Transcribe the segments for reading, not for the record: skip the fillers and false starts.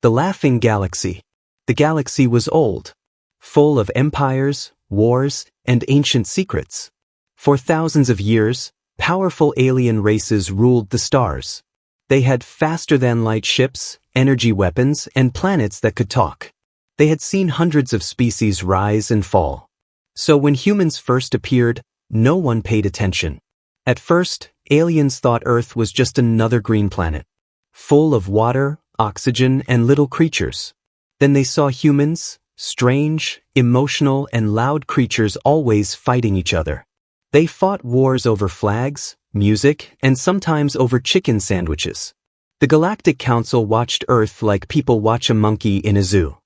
The Laughing Galaxy. The galaxy was old, full of empires, wars, and ancient secrets. For thousands of years, powerful alien races ruled the stars. They had faster-than-light ships, energy weapons, and planets that could talk. They had seen hundreds of species rise and fall. So when humans first appeared, no one paid attention. At first, aliens thought Earth was just another green planet, full of water, oxygen, and little creatures. Then they saw humans, strange, emotional, and loud creatures always fighting each other. They fought wars over flags, music, and sometimes over chicken sandwiches. The Galactic Council watched Earth like people watch a monkey in a zoo.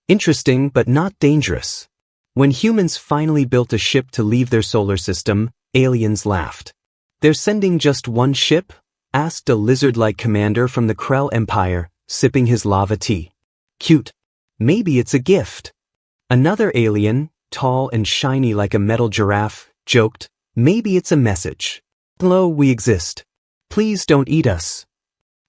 Interesting, but not dangerous. When humans finally built a ship to leave their solar system, aliens laughed. "They're sending just one ship?" asked a lizard-like commander from the Krell Empire, sipping his lava tea. "Cute. Maybe it's a gift." Another alien, tall and shiny like a metal giraffe, joked, "Maybe it's a message. Hello, we exist. Please don't eat us."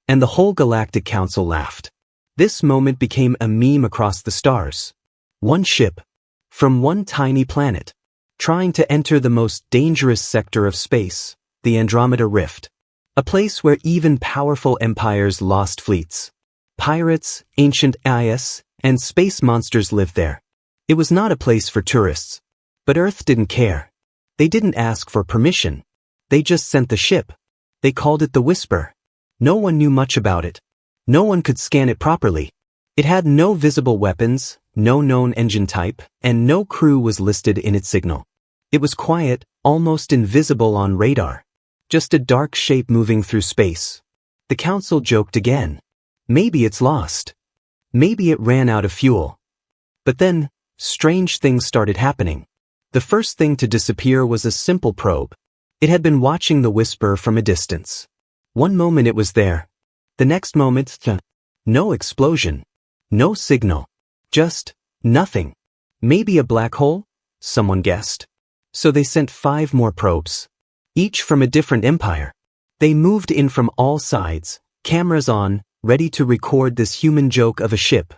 And the whole Galactic Council laughed. This moment became a meme across the stars. One ship, from one tiny planet, trying to enter the most dangerous sector of space, the Andromeda Rift, a place where even powerful empires lost fleets. Pirates, ancient AIs, and space monsters lived there. It was not a place for tourists. But Earth didn't care. They didn't ask for permission. They just sent the ship. They called it the Whisper. No one knew much about it. No one could scan it properly. It had no visible weapons, no known engine type, and no crew was listed in its signal. It was quiet, almost invisible on radar. Just a dark shape moving through space. The council joked again. Maybe it's lost. Maybe it ran out of fuel. But then, strange things started happening. The first thing to disappear was a simple probe. It had been watching the Whisper from a distance. One moment it was there. The next moment, no explosion. No signal. Just nothing. Maybe a black hole? Someone guessed. So they sent 5 more probes. Each from a different empire. They moved in from all sides, cameras on, ready to record this human joke of a ship.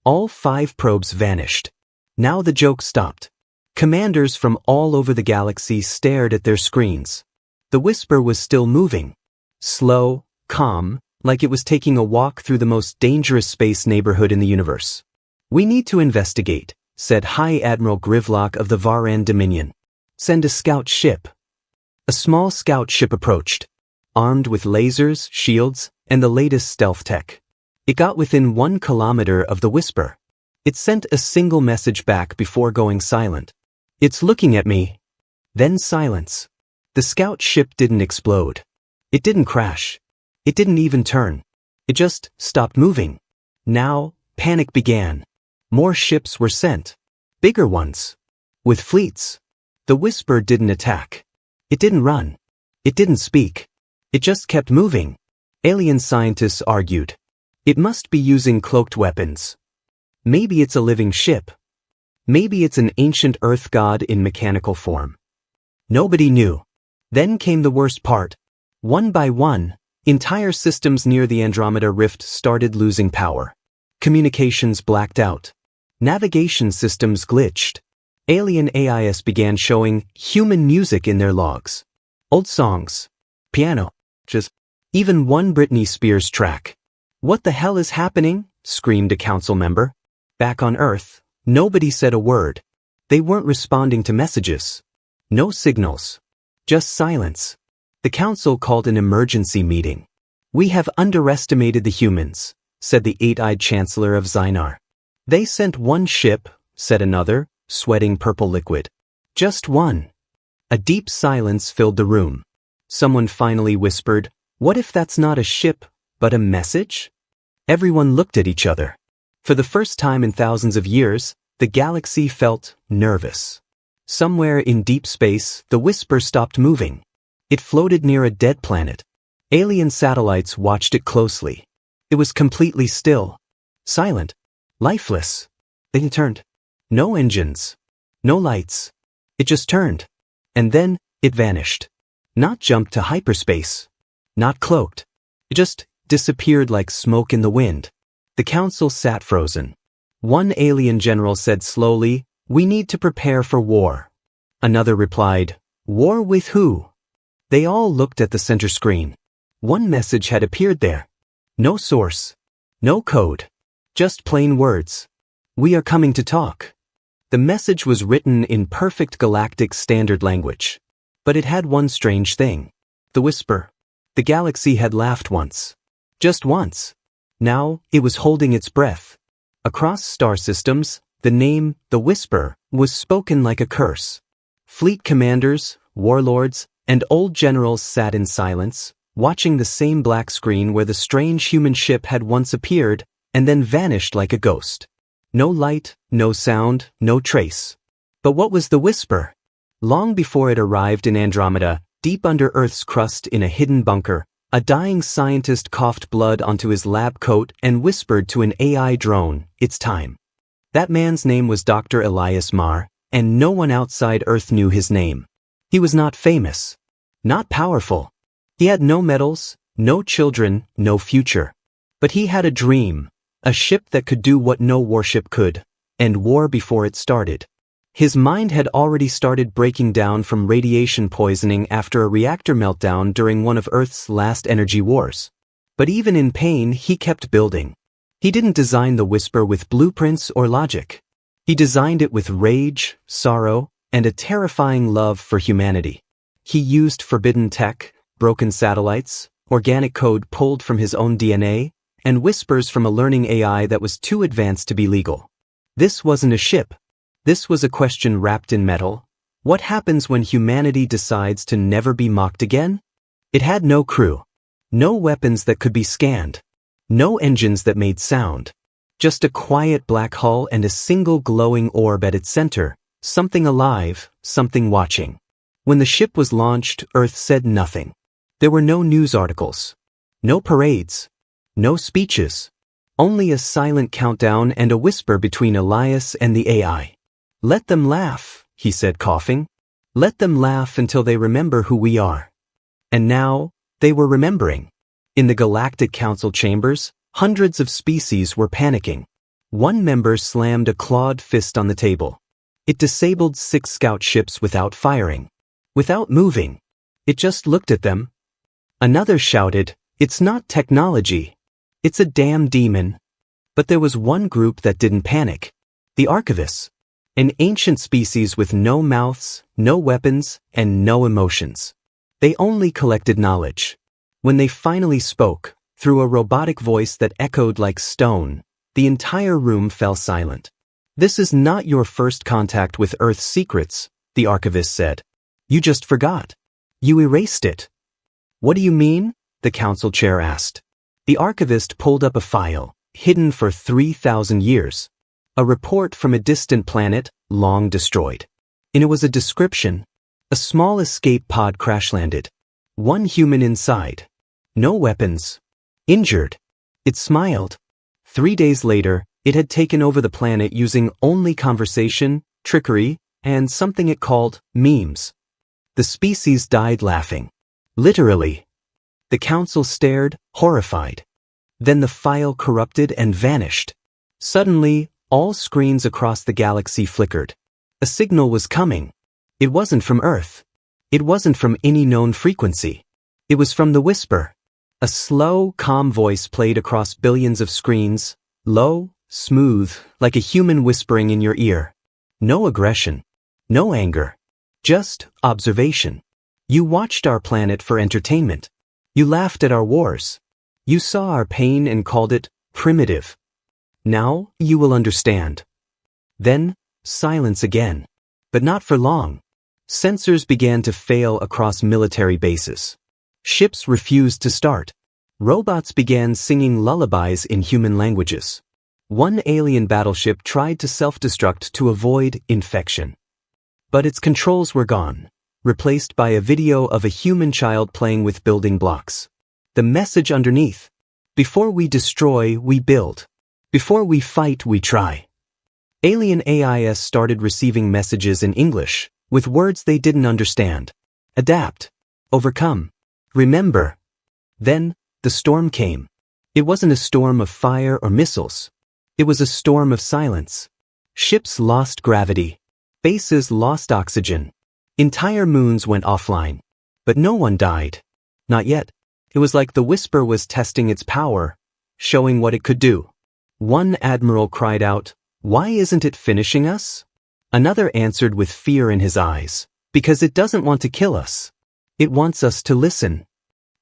All 5 probes vanished. Now the joke stopped. Commanders from all over the galaxy stared at their screens. The Whisper was still moving. Slow, calm, like it was taking a walk through the most dangerous space neighborhood in the universe. "We need to investigate," said High Admiral Grivlock of the Varan Dominion. "Send a scout ship." A small scout ship approached, armed with lasers, shields, and the latest stealth tech. It got within 1 kilometer of the Whisper. It sent a single message back before going silent. "It's looking at me." Then silence. The scout ship didn't explode. It didn't crash. It didn't even turn. It just stopped moving. Now, panic began. More ships were sent. Bigger ones. With fleets. The Whisper didn't attack. It didn't run. It didn't speak. It just kept moving. Alien scientists argued. It must be using cloaked weapons. Maybe it's a living ship. Maybe it's an ancient Earth god in mechanical form. Nobody knew. Then came the worst part. One by one, entire systems near the Andromeda Rift started losing power. Communications blacked out. Navigation systems glitched. Alien AIs began showing human music in their logs. Old songs. Piano. Just even one Britney Spears track. "What the hell is happening?" screamed a council member. Back on Earth, nobody said a word. They weren't responding to messages. No signals. Just silence. The council called an emergency meeting. "We have underestimated the humans," said the 8-eyed chancellor of Zynar. "They sent 1 ship," said another, sweating purple liquid. "Just 1. A deep silence filled the room. Someone finally whispered, "What if that's not a ship, but a message?" Everyone looked at each other. For the first time in thousands of years, the galaxy felt nervous. Somewhere in deep space, the Whisper stopped moving. It floated near a dead planet. Alien satellites watched it closely. It was completely still. Silent. Lifeless. Then it turned. No engines. No lights. It just turned. And then, it vanished. Not jumped to hyperspace. Not cloaked. It just disappeared like smoke in the wind. The council sat frozen. One alien general said slowly, "We need to prepare for war." Another replied, "War with who?" They all looked at the center screen. One message had appeared there. No source. No code. Just plain words. "We are coming to talk." The message was written in perfect galactic standard language. But it had one strange thing. The whisper. The galaxy had laughed once. Just once. Now, it was holding its breath. Across star systems, the name, the whisper, was spoken like a curse. Fleet commanders, warlords, and old generals sat in silence, watching the same black screen where the strange human ship had once appeared and then vanished like a ghost. No light, no sound, no trace. But what was the whisper? Long before it arrived in Andromeda, deep under Earth's crust in a hidden bunker, a dying scientist coughed blood onto his lab coat and whispered to an AI drone, "It's time." That man's name was Dr. Elias Marr, and no one outside Earth knew his name. He was not famous. Not powerful. He had no medals, no children, no future. But he had a dream, a ship that could do what no warship could, end war before it started. His mind had already started breaking down from radiation poisoning after a reactor meltdown during one of Earth's last energy wars. But even in pain, he kept building. He didn't design the whisper with blueprints or logic. He designed it with rage, sorrow, and a terrifying love for humanity. He used forbidden tech, broken satellites, organic code pulled from his own DNA, and whispers from a learning AI that was too advanced to be legal. This wasn't a ship. This was a question wrapped in metal. What happens when humanity decides to never be mocked again? It had no crew. No weapons that could be scanned. No engines that made sound. Just a quiet black hull and a single glowing orb at its center. Something alive, something watching. When the ship was launched, Earth said nothing. There were no news articles. No parades. No speeches. Only a silent countdown and a whisper between Elias and the AI. "Let them laugh," he said, coughing. "Let them laugh until they remember who we are." And now, they were remembering. In the Galactic Council chambers, hundreds of species were panicking. One member slammed a clawed fist on the table. It disabled 6 scout ships without firing. Without moving. It just looked at them. Another shouted, "It's not technology. It's a damn demon." But there was one group that didn't panic. The archivists. An ancient species with no mouths, no weapons, and no emotions. They only collected knowledge. When they finally spoke, through a robotic voice that echoed like stone, the entire room fell silent. "This is not your first contact with Earth's secrets," the archivist said. "You just forgot. You erased it." "What do you mean?" the council chair asked. The archivist pulled up a file, hidden for 3,000 years. A report from a distant planet, long destroyed. And it was a description. A small escape pod crash-landed. One human inside. No weapons. Injured. It smiled. 3 days later, it had taken over the planet using only conversation, trickery, and something it called memes. The species died laughing. Literally. The council stared, horrified. Then the file corrupted and vanished. Suddenly, all screens across the galaxy flickered. A signal was coming. It wasn't from Earth. It wasn't from any known frequency. It was from the whisper. A slow, calm voice played across billions of screens, low, smooth, like a human whispering in your ear. No aggression. No anger. Just observation. "You watched our planet for entertainment. You laughed at our wars. You saw our pain and called it primitive. Now you will understand." Then, silence again. But not for long. Sensors began to fail across military bases. Ships refused to start. Robots began singing lullabies in human languages. One alien battleship tried to self-destruct to avoid infection. But its controls were gone, replaced by a video of a human child playing with building blocks. The message underneath: "Before we destroy, we build. Before we fight, we try." Alien AIs started receiving messages in English, with words they didn't understand. Adapt. Overcome. Remember. Then, the storm came. It wasn't a storm of fire or missiles. It was a storm of silence. Ships lost gravity. Bases lost oxygen. Entire moons went offline. But no one died. Not yet. It was like the Whisper was testing its power, showing what it could do. One admiral cried out, "Why isn't it finishing us?" Another answered with fear in his eyes, "Because it doesn't want to kill us. It wants us to listen."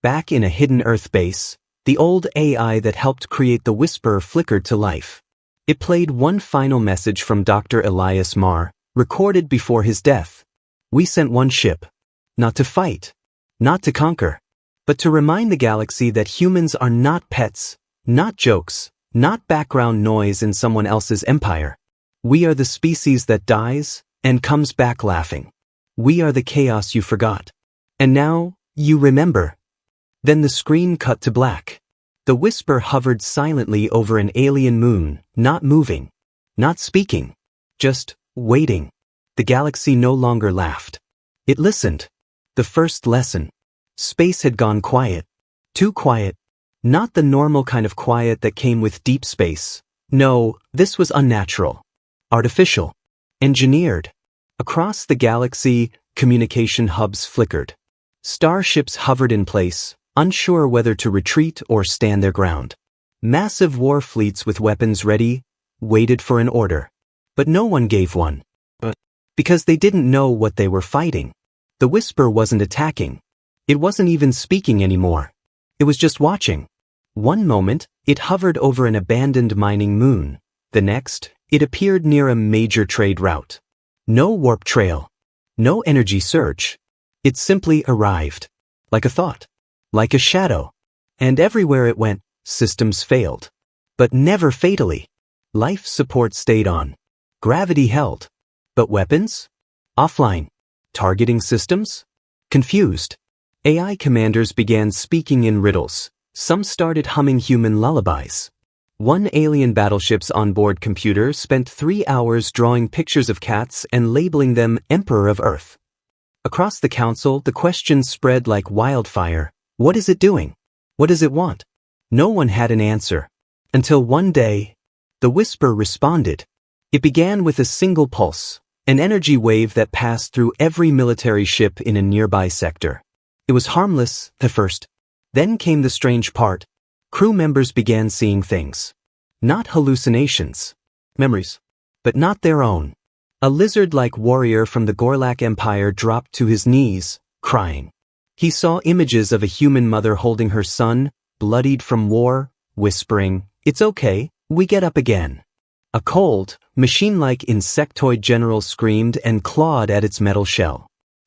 Back in a hidden Earth base, the old AI that helped create the Whisper flickered to life. It played one final message from Dr. Elias Marr, recorded before his death. "We sent one ship. Not to fight. Not to conquer. But to remind the galaxy that humans are not pets, not jokes, not background noise in someone else's empire. We are the species that dies and comes back laughing. We are the chaos you forgot. And now, you remember." Then the screen cut to black. The Whisper hovered silently over an alien moon, not moving, not speaking, just waiting. The galaxy no longer laughed. It listened. The first lesson. Space had gone quiet. Too quiet. Not the normal kind of quiet that came with deep space. No, this was unnatural. Artificial. Engineered. Across the galaxy, communication hubs flickered. Starships hovered in place, unsure whether to retreat or stand their ground. Massive war fleets with weapons ready waited for an order. But no one gave one. Because they didn't know what they were fighting. The Whisper wasn't attacking. It wasn't even speaking anymore. It was just watching. One moment, it hovered over an abandoned mining moon. The next, it appeared near a major trade route. No warp trail. No energy surge. It simply arrived. Like a thought. Like a shadow. And everywhere it went, systems failed. But never fatally. Life support stayed on. Gravity held. But weapons? Offline. Targeting systems? Confused. AI commanders began speaking in riddles. Some started humming human lullabies. One alien battleship's onboard computer spent 3 hours drawing pictures of cats and labeling them Emperor of Earth. Across the council, the questions spread like wildfire. What is it doing? What does it want? No one had an answer. Until one day, the Whisper responded. It began with a single pulse, an energy wave that passed through every military ship in a nearby sector. It was harmless at first. Then came the strange part. Crew members began seeing things. Not hallucinations. Memories. But not their own. A lizard-like warrior from the Gorlak Empire dropped to his knees, crying. He saw images of a human mother holding her son, bloodied from war, whispering, "It's okay, we get up again." A cold, machine-like insectoid general screamed and clawed at its metal shell.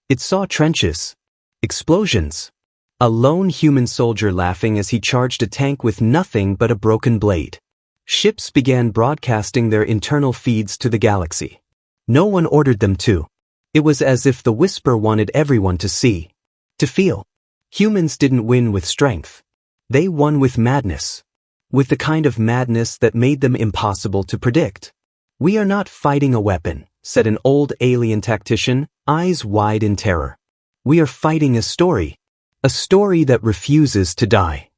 It saw trenches. Explosions. A lone human soldier laughing as he charged a tank with nothing but a broken blade. Ships began broadcasting their internal feeds to the galaxy. No one ordered them to. It was as if the Whisper wanted everyone to see, to feel. Humans didn't win with strength. They won with madness. With the kind of madness that made them impossible to predict. "We are not fighting a weapon," said an old alien tactician, eyes wide in terror. "We are fighting a story. A story that refuses to die."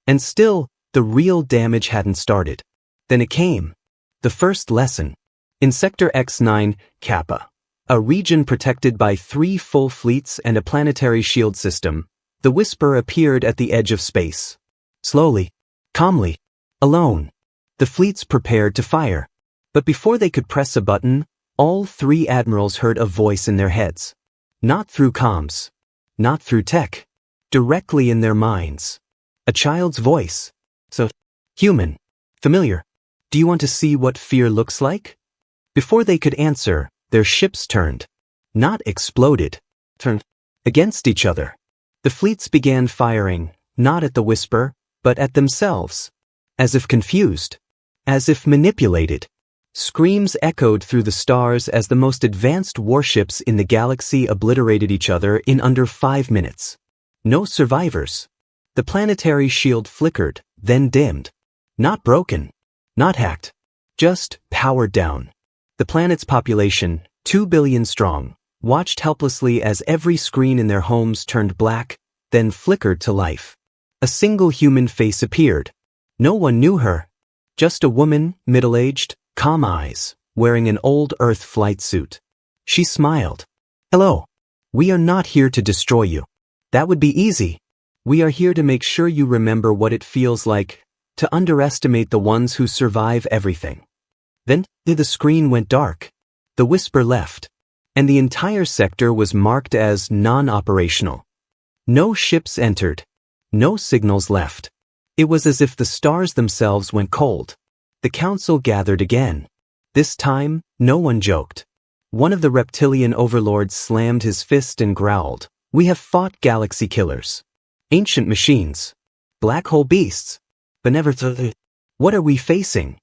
And still, the real damage hadn't started. Then it came. The first lesson. In Sector X9, Kappa, a region protected by 3 full fleets and a planetary shield system, the Whisper appeared at the edge of space. Slowly, calmly, alone. The fleets prepared to fire. But before they could press a button, all 3 admirals heard a voice in their heads. Not through comms. Not through tech. Directly in their minds. A child's voice. So, human. Familiar. "Do you want to see what fear looks like?" Before they could answer, their ships turned. Not exploded. Turned against each other. The fleets began firing, not at the Whisper, but at themselves. As if confused. As if manipulated. Screams echoed through the stars as the most advanced warships in the galaxy obliterated each other in under 5 minutes. No survivors. The planetary shield flickered, then dimmed. Not broken. Not hacked. Just powered down. The planet's population, 2 billion strong, watched helplessly as every screen in their homes turned black, then flickered to life. A single human face appeared. No one knew her. Just a woman, middle-aged, calm eyes, wearing an old Earth flight suit. She smiled. Hello. We are not here to destroy you. That would be easy. We are here to make sure you remember what it feels like to underestimate the ones who survive everything. Then, the screen went dark. The whisper left. And the entire sector was marked as non-operational. No ships entered. No signals left. It was as if the stars themselves went cold. The council gathered again. This time, no one joked. One of the reptilian overlords slammed his fist and growled, "We have fought galaxy killers. Ancient machines. Black hole beasts. But never What are we facing?"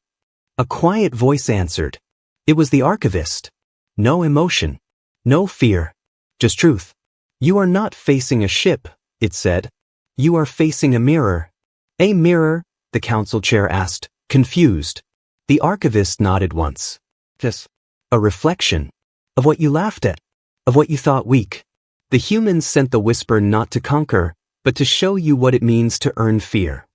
A quiet voice answered. It was the archivist. No emotion. No fear. Just truth. "You are not facing a ship," it said. "You are facing a mirror." "A mirror?" the council chair asked, confused. The archivist nodded once. "Yes. A reflection. Of what you laughed at. Of what you thought weak. The humans sent the whisper not to conquer, but to show you what it means to earn fear."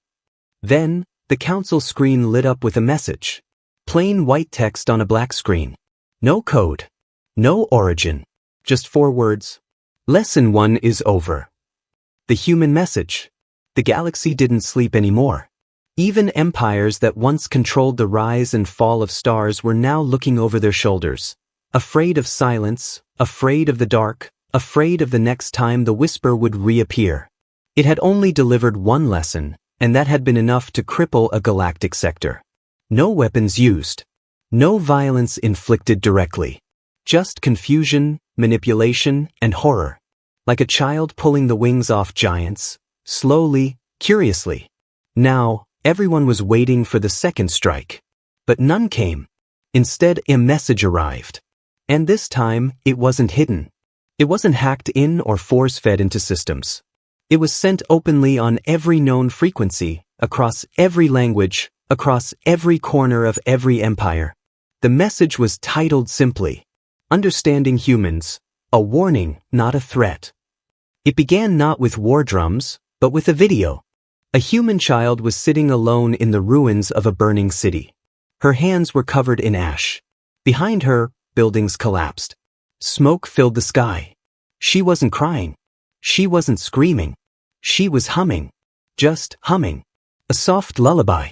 Then, the council screen lit up with a message. Plain white text on a black screen. No code. No origin. Just 4 words. Lesson 1 is over. The human message. The galaxy didn't sleep anymore. Even empires that once controlled the rise and fall of stars were now looking over their shoulders. Afraid of silence, afraid of the dark, afraid of the next time the whisper would reappear. It had only delivered one lesson, and that had been enough to cripple a galactic sector. No weapons used. No violence inflicted directly. Just confusion, manipulation, and horror. Like a child pulling the wings off giants, slowly, curiously. Now, everyone was waiting for the second strike. But none came. Instead, a message arrived. And this time, it wasn't hidden. It wasn't hacked in or force-fed into systems. It was sent openly on every known frequency, across every language, across every corner of every empire. The message was titled simply, "Understanding Humans, a warning, not a threat." It began not with war drums, but with a video. A human child was sitting alone in the ruins of a burning city. Her hands were covered in ash. Behind her, buildings collapsed. Smoke filled the sky. She wasn't crying. She wasn't screaming. She was humming. Just humming. A soft lullaby.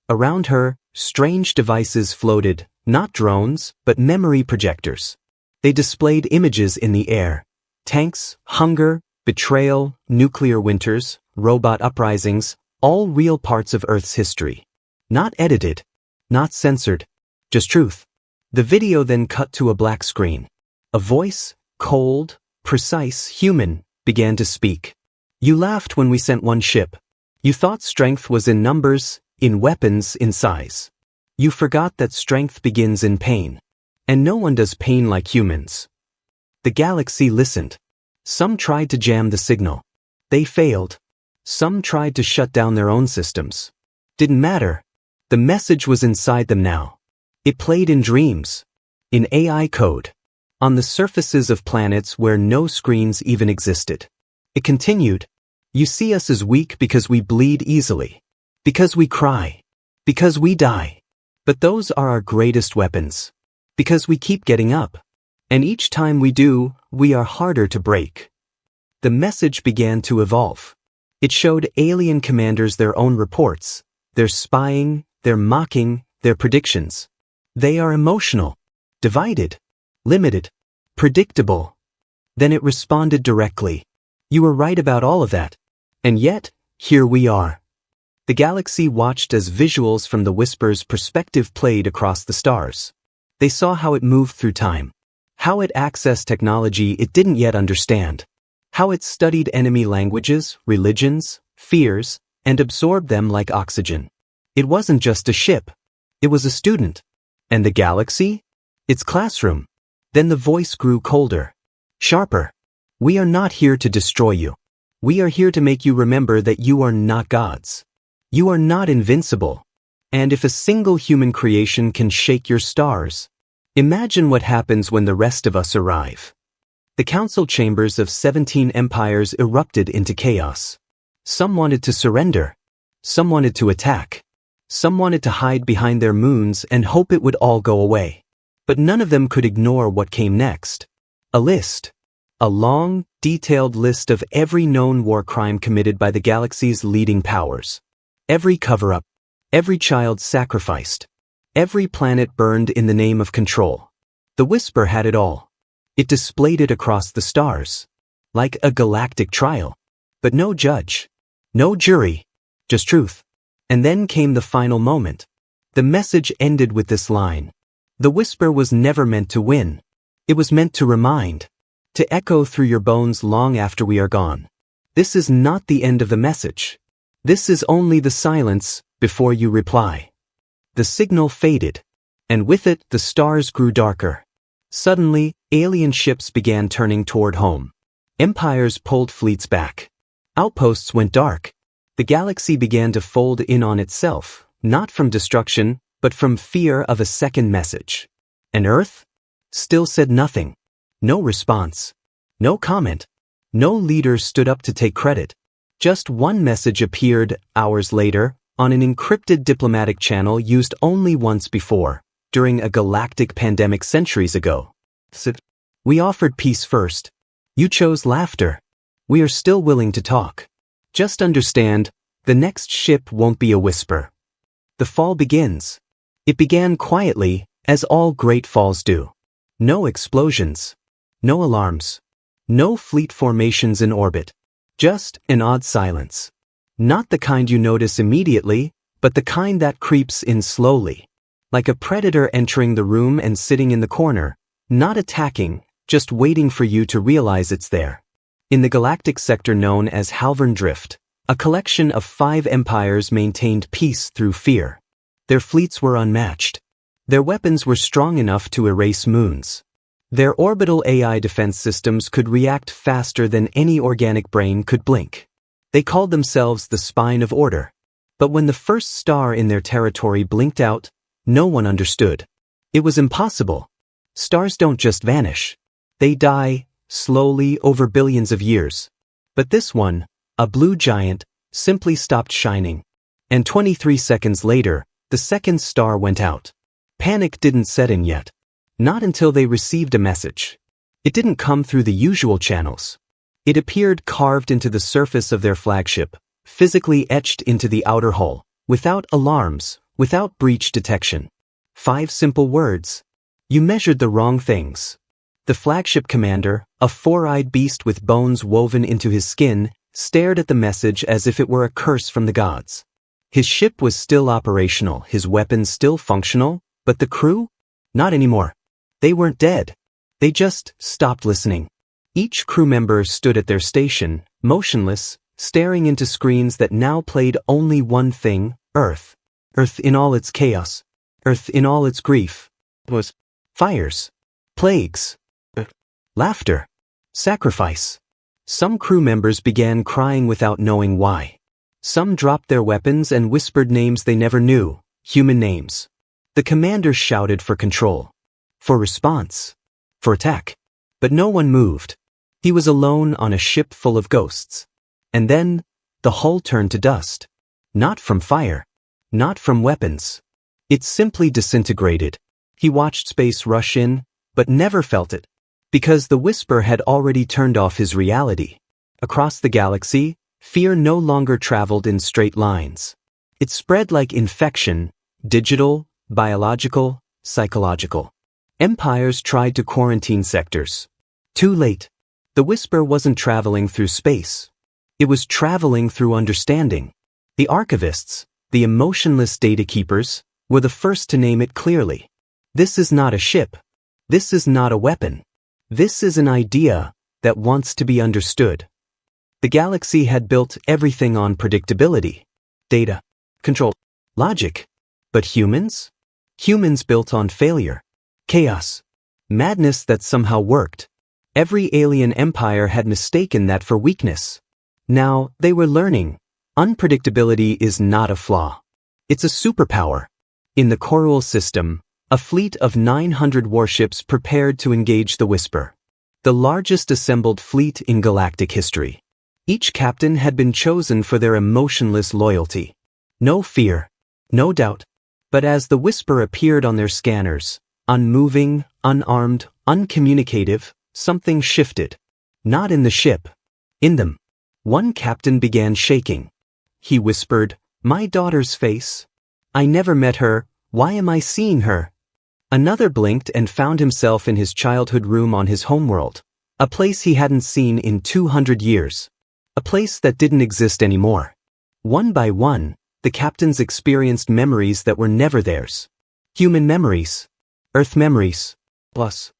Around her, strange devices floated, not drones, but memory projectors. They displayed images in the air. Tanks, hunger, betrayal, nuclear winters, robot uprisings, all real parts of Earth's history. Not edited. Not censored. Just truth. The video then cut to a black screen. A voice, cold, precise, human, began to speak. "You laughed when we sent one ship. You thought strength was in numbers, in weapons, in size. You forgot that strength begins in pain. And no one does pain like humans." The galaxy listened. Some tried to jam the signal. They failed. Some tried to shut down their own systems. Didn't matter. The message was inside them now. It played in dreams. In AI code. On the surfaces of planets where no screens even existed. It continued. "You see us as weak because we bleed easily. Because we cry. Because we die. But those are our greatest weapons. Because we keep getting up. And each time we do, we are harder to break." The message began to evolve. It showed alien commanders their own reports, their spying, their mocking, their predictions. They are emotional, divided, limited, predictable. Then it responded directly. "You were right about all of that. And yet, here we are." The galaxy watched as visuals from the whisper's perspective played across the stars. They saw how it moved through time. How it accessed technology it didn't yet understand. How it studied enemy languages, religions, fears, and absorbed them like oxygen. It wasn't just a ship. It was a student. And the galaxy? Its classroom. Then the voice grew colder. Sharper. "We are not here to destroy you. We are here to make you remember that you are not gods. You are not invincible. And if a single human creation can shake your stars, imagine what happens when the rest of us arrive." The council chambers of 17 empires erupted into chaos. Some wanted to surrender. Some wanted to attack. Some wanted to hide behind their moons and hope it would all go away. But none of them could ignore what came next. A list. A long, detailed list of every known war crime committed by the galaxy's leading powers. Every cover-up. Every child sacrificed. Every planet burned in the name of control. The Whisper had it all. It displayed it across the stars. Like a galactic trial. But no judge. No jury. Just truth. And then came the final moment. The message ended with this line. The Whisper was never meant to win. It was meant to remind. To echo through your bones long after we are gone. This is not the end of the message. This is only the silence before you reply. The signal faded. And with it, the stars grew darker. Suddenly, alien ships began turning toward home. Empires pulled fleets back. Outposts went dark. The galaxy began to fold in on itself, not from destruction, but from fear of a second message. And Earth? Still said nothing. No response. No comment. No leader stood up to take credit. Just one message appeared, hours later, on an encrypted diplomatic channel used only once before, during a galactic pandemic centuries ago. We offered peace first. You chose laughter. We are still willing to talk. Just understand, the next ship won't be a whisper. The fall begins. It began quietly, as all great falls do. No explosions. No alarms. No fleet formations in orbit. Just an odd silence. Not the kind you notice immediately, but the kind that creeps in slowly. Like a predator entering the room and sitting in the corner, not attacking, just waiting for you to realize it's there. In the galactic sector known as Halvern Drift, a collection of 5 empires maintained peace through fear. Their fleets were unmatched. Their weapons were strong enough to erase moons. Their orbital AI defense systems could react faster than any organic brain could blink. They called themselves the Spine of Order. But when the first star in their territory blinked out, no one understood. It was impossible. Stars don't just vanish. They die, slowly over billions of years. But this one, a blue giant, simply stopped shining. And 23 seconds later, the second star went out. Panic didn't set in yet. Not until they received a message. It didn't come through the usual channels. It appeared carved into the surface of their flagship, physically etched into the outer hull, without alarms, without breach detection. 5 simple words. You measured the wrong things. The flagship commander, a 4-eyed beast with bones woven into his skin, stared at the message as if it were a curse from the gods. His ship was still operational, his weapons still functional, but the crew? Not anymore. They weren't dead. They just stopped listening. Each crew member stood at their station, motionless, staring into screens that now played only one thing, Earth. Earth in all its chaos. Earth in all its grief. Was fires. Plagues. Laughter. Sacrifice. Some crew members began crying without knowing why. Some dropped their weapons and whispered names they never knew, human names. The commander shouted for control. For response. For attack. But no one moved. He was alone on a ship full of ghosts. And then, the hull turned to dust. Not from fire. Not from weapons. It simply disintegrated. He watched space rush in, but never felt it. Because the Whisper had already turned off his reality. Across the galaxy, fear no longer traveled in straight lines. It spread like infection, digital, biological, psychological. Empires tried to quarantine sectors. Too late. The Whisper wasn't traveling through space. It was traveling through understanding. The archivists, the emotionless data keepers, were the first to name it clearly. This is not a ship. This is not a weapon. This is an idea that wants to be understood. The galaxy had built everything on predictability, data, control, logic. But humans? Humans built on failure, chaos, madness that somehow worked. Every alien empire had mistaken that for weakness. Now, they were learning. Unpredictability is not a flaw. It's a superpower. In the Corel system, a fleet of 900 warships prepared to engage the Whisper. The largest assembled fleet in galactic history. Each captain had been chosen for their emotionless loyalty. No fear. No doubt. But as the whisper appeared on their scanners, unmoving, unarmed, uncommunicative, something shifted. Not in the ship. In them. One captain began shaking. He whispered, "My daughter's face. I never met her, why am I seeing her?" Another blinked and found himself in his childhood room on his homeworld. A place he hadn't seen in 200 years. A place that didn't exist anymore. One by one, the captains experienced memories that were never theirs. Human memories. Earth memories. Plus.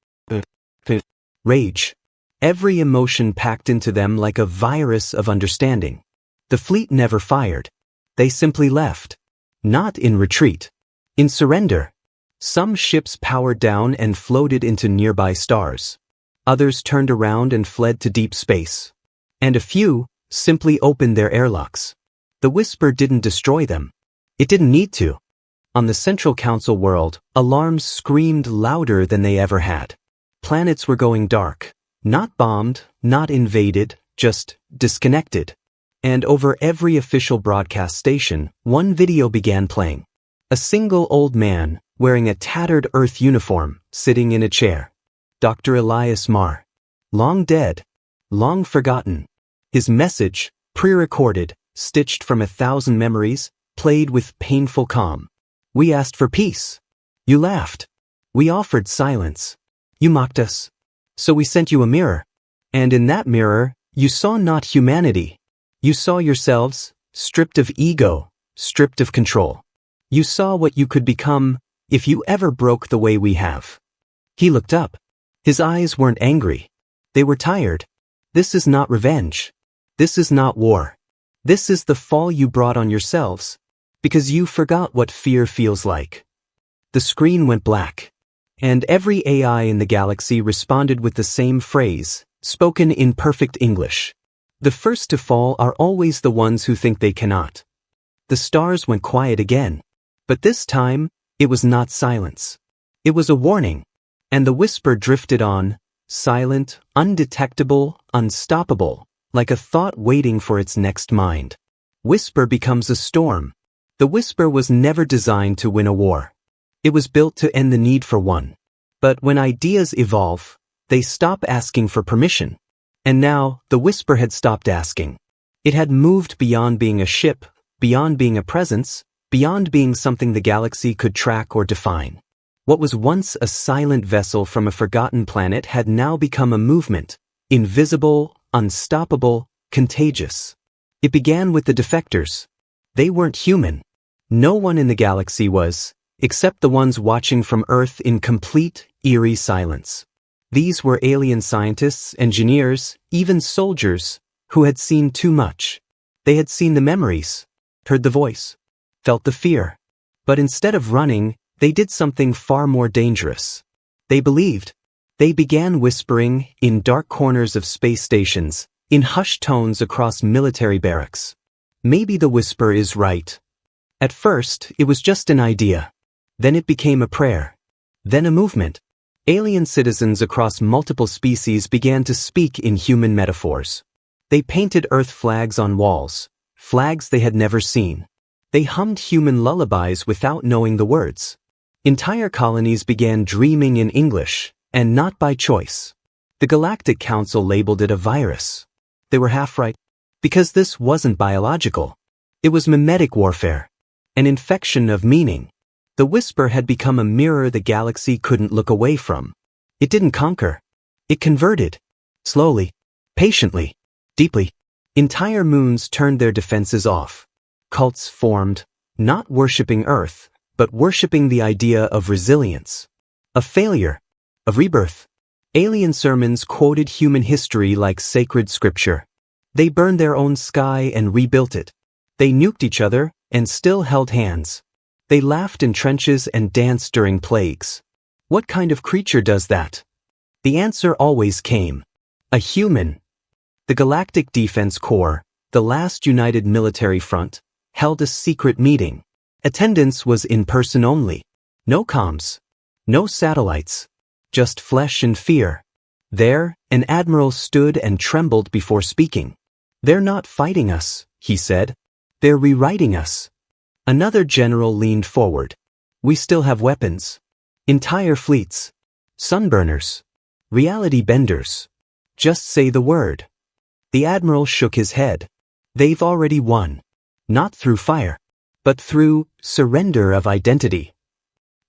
Rage. Every emotion packed into them like a virus of understanding. The fleet never fired. They simply left. Not in retreat. In surrender. Some ships powered down and floated into nearby stars. Others turned around and fled to deep space. And a few simply opened their airlocks. The whisper didn't destroy them. It didn't need to. On the Central Council world, alarms screamed louder than they ever had. Planets were going dark. Not bombed, not invaded, just disconnected. And over every official broadcast station, one video began playing. A single old man, wearing a tattered Earth uniform, sitting in a chair. Dr. Elias Marr. Long dead. Long forgotten. His message, pre-recorded, stitched from 1,000 memories, played with painful calm. "We asked for peace. You laughed. We offered silence. You mocked us. So we sent you a mirror. And in that mirror, you saw not humanity. You saw yourselves, stripped of ego, stripped of control. You saw what you could become if you ever broke the way we have." He looked up. His eyes weren't angry. They were tired. This is not revenge. This is not war. This is the fall you brought on yourselves, because you forgot what fear feels like. The screen went black. And every AI in the galaxy responded with the same phrase, spoken in perfect English. "The first to fall are always the ones who think they cannot." The stars went quiet again. But this time, it was not silence. It was a warning. And the whisper drifted on, silent, undetectable, unstoppable, like a thought waiting for its next mind. Whisper becomes a storm. The whisper was never designed to win a war. It was built to end the need for one. But when ideas evolve, they stop asking for permission. And now, the whisper had stopped asking. It had moved beyond being a ship, beyond being a presence, beyond being something the galaxy could track or define. What was once a silent vessel from a forgotten planet had now become a movement, invisible, unstoppable, contagious. It began with the defectors. They weren't human. No one in the galaxy was, except the ones watching from Earth in complete, eerie silence. These were alien scientists, engineers, even soldiers, who had seen too much. They had seen the memories, heard the voice, felt the fear. But instead of running, they did something far more dangerous. They believed. They began whispering in dark corners of space stations, in hushed tones across military barracks. Maybe the whisper is right. At first, it was just an idea. Then it became a prayer. Then a movement. Alien citizens across multiple species began to speak in human metaphors. They painted Earth flags on walls, flags they had never seen. They hummed human lullabies without knowing the words. Entire colonies began dreaming in English, and not by choice. The Galactic Council labeled it a virus. They were half right, because this wasn't biological. It was mimetic warfare, an infection of meaning. The whisper had become a mirror the galaxy couldn't look away from. It didn't conquer. It converted. Slowly, patiently, deeply. Entire moons turned their defenses off. Cults formed, not worshipping Earth, but worshipping the idea of resilience, of failure, of rebirth. Alien sermons quoted human history like sacred scripture. They burned their own sky and rebuilt it. They nuked each other and still held hands. They laughed in trenches and danced during plagues. What kind of creature does that? The answer always came. A human. The Galactic Defense Corps, the last united military front, held a secret meeting. Attendance was in person only. No comms. No satellites. Just flesh and fear. There, an admiral stood and trembled before speaking. "They're not fighting us," he said. "They're rewriting us." Another general leaned forward. We still have weapons. Entire fleets. Sunburners. Reality benders. Just say the word. The admiral shook his head. They've already won. Not through fire, but through surrender of identity.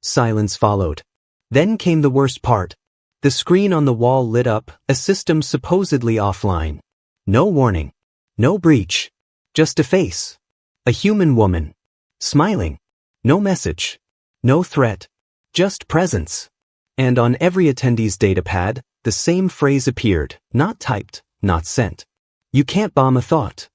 Silence followed. Then came the worst part. The screen on the wall lit up, a system supposedly offline. No warning. No breach. Just a face. A human woman. Smiling. No message. No threat. Just presence. And on every attendee's datapad, the same phrase appeared, not typed, not sent. You can't bomb a thought.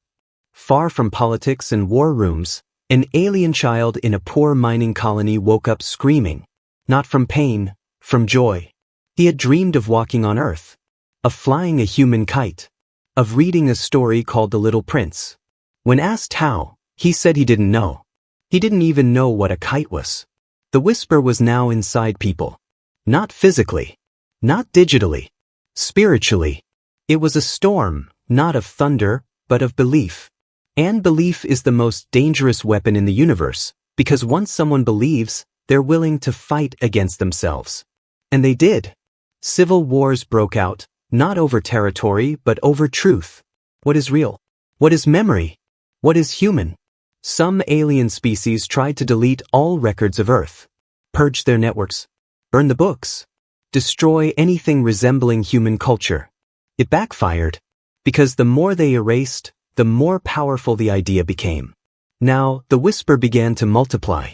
Far from politics and war rooms, an alien child in a poor mining colony woke up screaming. Not from pain, from joy. He had dreamed of walking on Earth. Of flying a human kite. Of reading a story called The Little Prince. When asked how, he said he didn't know. He didn't even know what a kite was. The whisper was now inside people. Not physically. Not digitally. Spiritually. It was a storm, not of thunder, but of belief. And belief is the most dangerous weapon in the universe, because once someone believes, they're willing to fight against themselves. And they did. Civil wars broke out, not over territory, but over truth. What is real? What is memory? What is human? Some alien species tried to delete all records of Earth, purge their networks, burn the books, destroy anything resembling human culture. It backfired, because the more they erased, the more powerful the idea became. Now, the whisper began to multiply.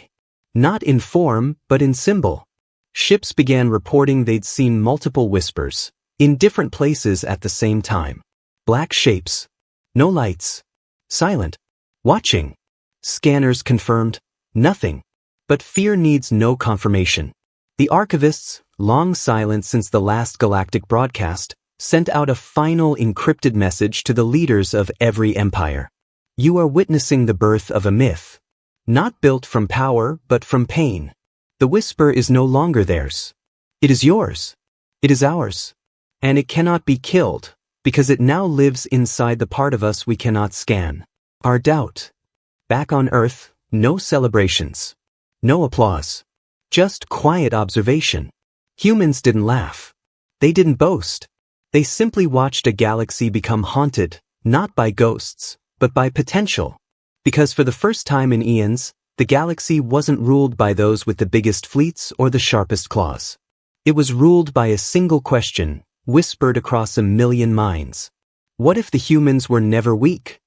Not in form, but in symbol. Ships began reporting they'd seen multiple whispers, in different places at the same time. Black shapes. No lights. Silent. Watching. Scanners confirmed. Nothing. But fear needs no confirmation. The archivists, long silent since the last galactic broadcast, sent out a final encrypted message to the leaders of every empire. You are witnessing the birth of a myth. Not built from power, but from pain. The whisper is no longer theirs. It is yours. It is ours. And it cannot be killed, because it now lives inside the part of us we cannot scan. Our doubt. Back on Earth, no celebrations. No applause. Just quiet observation. Humans didn't laugh. They didn't boast. They simply watched a galaxy become haunted, not by ghosts, but by potential. Because for the first time in eons, the galaxy wasn't ruled by those with the biggest fleets or the sharpest claws. It was ruled by a single question, whispered across a million minds. What if the humans were never weak?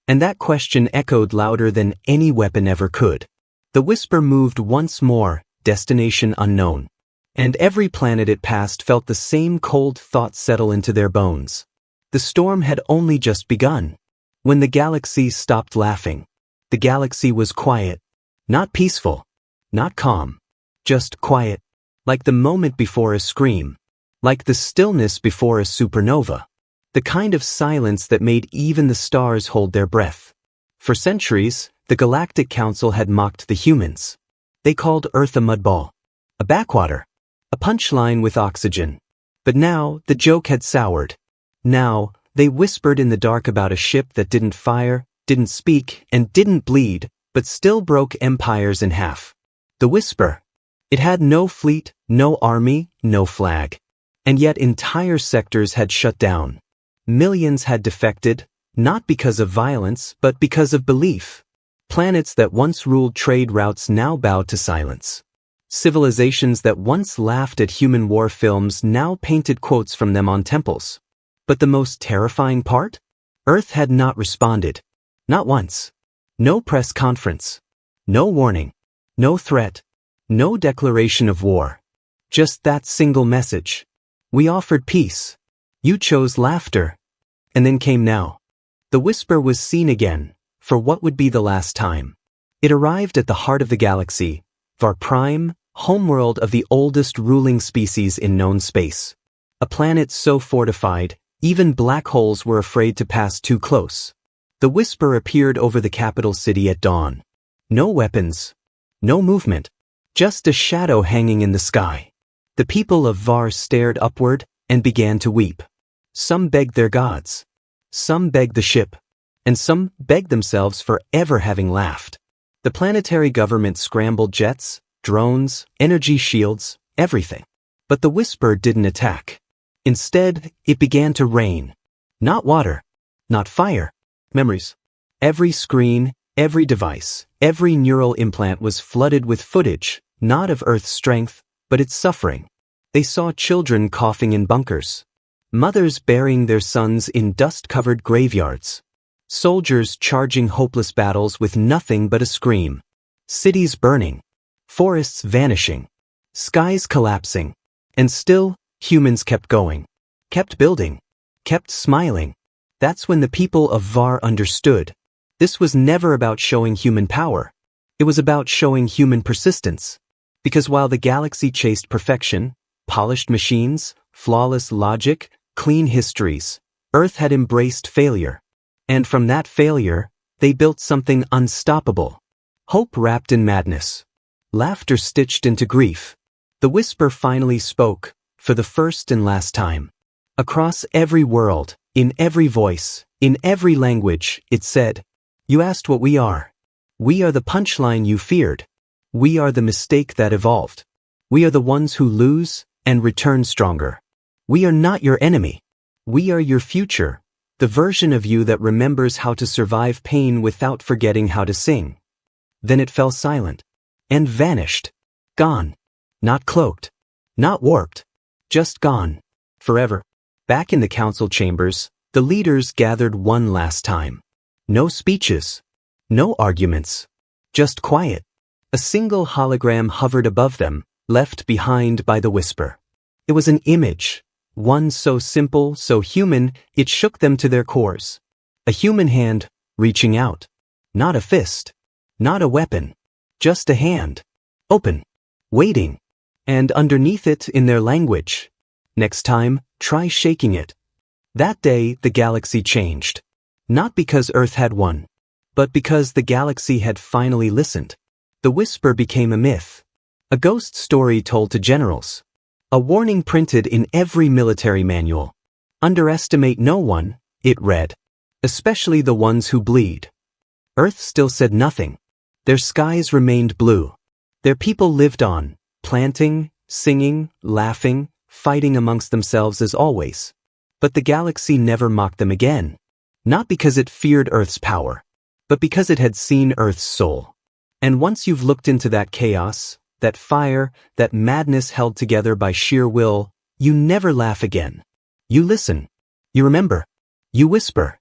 And that question echoed louder than any weapon ever could. The whisper moved once more, destination unknown. And every planet it passed felt the same cold thought settle into their bones. The storm had only just begun. When the galaxy stopped laughing. The galaxy was quiet. Not peaceful. Not calm. Just quiet. Like the moment before a scream. Like the stillness before a supernova. The kind of silence that made even the stars hold their breath. For centuries, the Galactic Council had mocked the humans. They called Earth a mudball. A backwater. A punchline with oxygen. But now, the joke had soured. Now, they whispered in the dark about a ship that didn't fire, didn't speak, and didn't bleed, but still broke empires in half. The whisper. It had no fleet, no army, no flag. And yet entire sectors had shut down. Millions had defected, not because of violence, but because of belief. Planets that once ruled trade routes now bowed to silence. Civilizations that once laughed at human war films now painted quotes from them on temples. But the most terrifying part? Earth had not responded. Not once. No press conference. No warning. No threat. No declaration of war. Just that single message. We offered peace. You chose laughter. And then came now. The whisper was seen again, for what would be the last time. It arrived at the heart of the galaxy, Var Prime, homeworld of the oldest ruling species in known space. A planet so fortified, even black holes were afraid to pass too close. The whisper appeared over the capital city at dawn. No weapons. No movement. Just a shadow hanging in the sky. The people of Var stared upward and began to weep. Some begged their gods. Some begged the ship. And some begged themselves for ever having laughed. The planetary government scrambled jets, drones, energy shields, everything. But the whisper didn't attack. Instead, it began to rain. Not water. Not fire. Memories. Every screen, every device, every neural implant was flooded with footage, not of Earth's strength, but its suffering. They saw children coughing in bunkers. Mothers burying their sons in dust-covered graveyards. Soldiers charging hopeless battles with nothing but a scream. Cities burning. Forests vanishing. Skies collapsing. And still, humans kept going. Kept building. Kept smiling. That's when the people of Var understood. This was never about showing human power. It was about showing human persistence. Because while the galaxy chased perfection, polished machines, flawless logic, clean histories, Earth had embraced failure. And from that failure, they built something unstoppable. Hope wrapped in madness. Laughter stitched into grief. The whisper finally spoke, for the first and last time. Across every world, in every voice, in every language, it said, "You asked what we are. We are the punchline you feared. We are the mistake that evolved. We are the ones who lose and return stronger. We are not your enemy. We are your future, the version of you that remembers how to survive pain without forgetting how to sing." Then it fell silent and vanished. Gone. Not cloaked. Not warped. Just gone. Forever. Back in the council chambers, the leaders gathered one last time. No speeches. No arguments. Just quiet. A single hologram hovered above them, left behind by the whisper. It was an image. One so simple, so human, it shook them to their cores. A human hand, reaching out. Not a fist. Not a weapon. Just a hand. Open. Waiting. And underneath it in their language. Next time, try shaking it. That day, the galaxy changed. Not because Earth had won, but because the galaxy had finally listened. The whisper became a myth. A ghost story told to generals. A warning printed in every military manual. Underestimate no one, it read. Especially the ones who bleed. Earth still said nothing. Their skies remained blue. Their people lived on, planting, singing, laughing, fighting amongst themselves as always. But the galaxy never mocked them again. Not because it feared Earth's power, but because it had seen Earth's soul. And once you've looked into that chaos, that fire, that madness held together by sheer will, you never laugh again. You listen. You remember. You whisper.